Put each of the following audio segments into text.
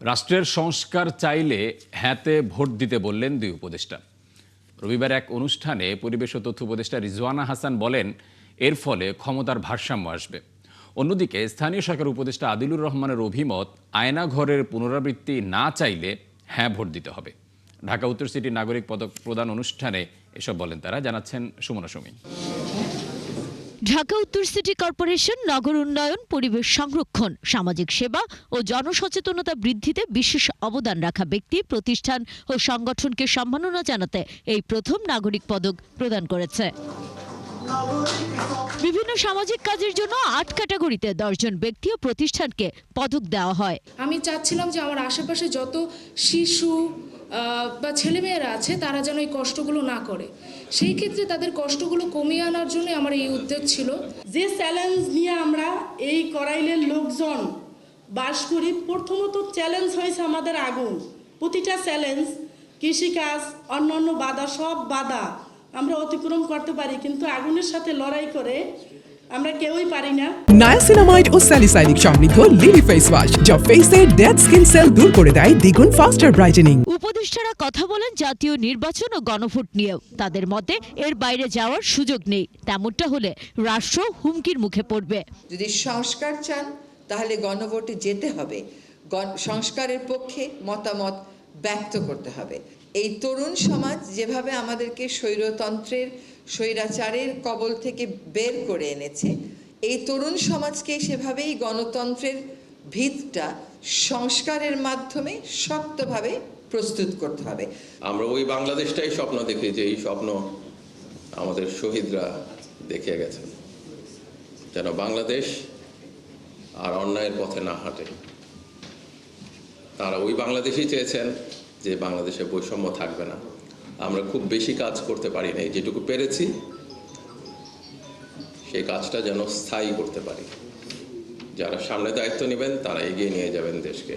রাষ্ট্রের সংস্কার চাইলে হ্যাঁতে ভোট দিতে বললেন দুই উপদেষ্টা। রবিবার এক অনুষ্ঠানে পরিবেশ ও তথ্য উপদেষ্টা রিজওয়ানা হাসান বলেন, এর ফলে ক্ষমতার ভারসাম্য আসবে। অন্যদিকে স্থানীয় সরকার উপদেষ্টা আদিলুর রহমানের অভিমত, আয়নাঘরের পুনরাবৃত্তি না চাইলে হ্যাঁ ভোট দিতে হবে। ঢাকা উত্তর সিটি নাগরিক পদক প্রদান অনুষ্ঠানে এসব বলেন তারা। জানাচ্ছেন সুমনা সুমি। ঢাকা উত্তর সিটি কর্পোরেশন নগর উন্নয়ন, পরিবেশ সংরক্ষণ, সামাজিক সেবা ও জনসচেতনতা বৃদ্ধিতে বিশেষ অবদান রাখা ব্যক্তি, প্রতিষ্ঠান ও সংগঠনকে সম্মাননা জানাতে এই প্রথম নাগরিক পদক প্রদান করেছে। বিভিন্ন সামাজিক কাজের জন্য ৮ ক্যাটাগরিতে ১০ জন ব্যক্তি ও প্রতিষ্ঠানকে পদক দেওয়া হয়। আমি চাচ্ছিলাম যে আমার আশেপাশে যত শিশু বা ছেলেমেয়েরা আছে তারা যেন এই কষ্টগুলো না করে, সেই ক্ষেত্রে তাদের কষ্টগুলো কমিয়ে আনার জন্য আমার এই উদ্যোগ ছিল। যে চ্যালেঞ্জ নিয়ে আমরা এই করাইলের লোকজন বাস করি, প্রথমত চ্যালেঞ্জ হয়েছে আমাদের আগুন। প্রতিটা চ্যালেঞ্জ, কৃষিকাজ, অন্যান্য বাধা, সব বাধা আমরা অতিক্রম করতে পারি, কিন্তু আগুনের সাথে লড়াই করে আমরা কেউই পারি না। নায়াসিনামাইড ও স্যালিসাইলিক সমৃদ্ধ লিলি ফেস ওয়াশ যা ফেসের ডেড স্কিন সেল দূর করে দেয় দ্বিগুণ ফাস্টার ব্রাইটেনিং। উপদেষ্টারা কথা বলেন জাতীয় নির্বাচন ও গণভোট নিয়েও। তাদের মতে এর বাইরে যাওয়ার সুযোগ নেই। তেমনটা হলে রাষ্ট্র হুমকির মুখে পড়বে। যদি সংস্কার চান তাহলে গণভোটে যেতে হবে, সংস্কারের পক্ষে মতামত ব্যক্ত করতে হবে। এই তরুণ সমাজ যেভাবে আমাদেরকে স্বৈরতন্ত্রের, স্বৈরাচারের কবল থেকে বের করে এনেছে, এই তরুণ সমাজকে সেভাবেই গণতন্ত্রের ভিতটা সংস্কারের মাধ্যমে শক্তভাবে প্রস্তুত করতে হবে। আমরা ওই বাংলাদেশটাই স্বপ্ন দেখি, যে এই স্বপ্ন আমাদের শহীদরা দেখে গেছেন, যেন বাংলাদেশ আর অন্যায়ের পথে না হাঁটে। তারা ওই বাংলাদেশই চেয়েছেন যে বাংলাদেশে বৈষম্য থাকবে না। আমরা খুব বেশি কাজ করতে পারি নাই, যেটুকু পেরেছি সেই কাজটা যেন স্থায়ী করতে পারি। যারা সামনে দায়িত্ব নেবেন তারা এগিয়ে নিয়ে যাবেন দেশকে।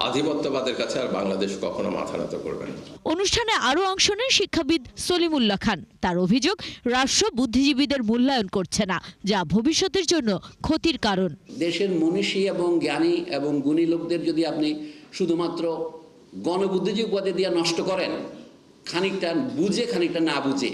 আধিপত্যবাদের কাছে আর বাংলাদেশ কখনো মাথা নত করবে না। অনুষ্ঠানে আরও অংশ নেন শিক্ষাবিদ সলিমুল্লাহ খান। তার অভিযোগ, রাষ্ট্র বুদ্ধিজীবীদের মূল্যায়ন করছে না, যা ভবিষ্যতের জন্য ক্ষতির কারণ। দেশের মনীষী এবং জ্ঞানী এবং গুণী লোকদের যদি আপনি শুধুমাত্র গণবুদ্ধিজীবী পদে দিয়ে নষ্ট করেন, খানিকটা বুঝে খানিকটা না বুঝে,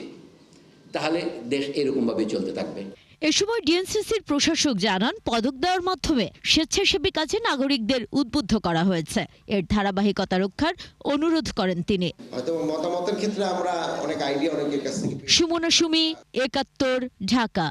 তাহলে দেশ এরকমভাবে চলতে থাকবে। এ সময় ডিএনসিসির প্রশাসক জানান, পদক দেওয়ার মাধ্যমে স্বেচ্ছাসেবী কাজে নাগরিকদের উদ্বুদ্ধ করা হয়েছে। এর ধারাবাহিকতা রক্ষার অনুরোধ করেন তিনি। হয়তো মতামতের ক্ষেত্রে আমরা অনেক আইডিয়া অনেকের কাছ থেকে। সুমনা সুমি, ৭১, ঢাকা।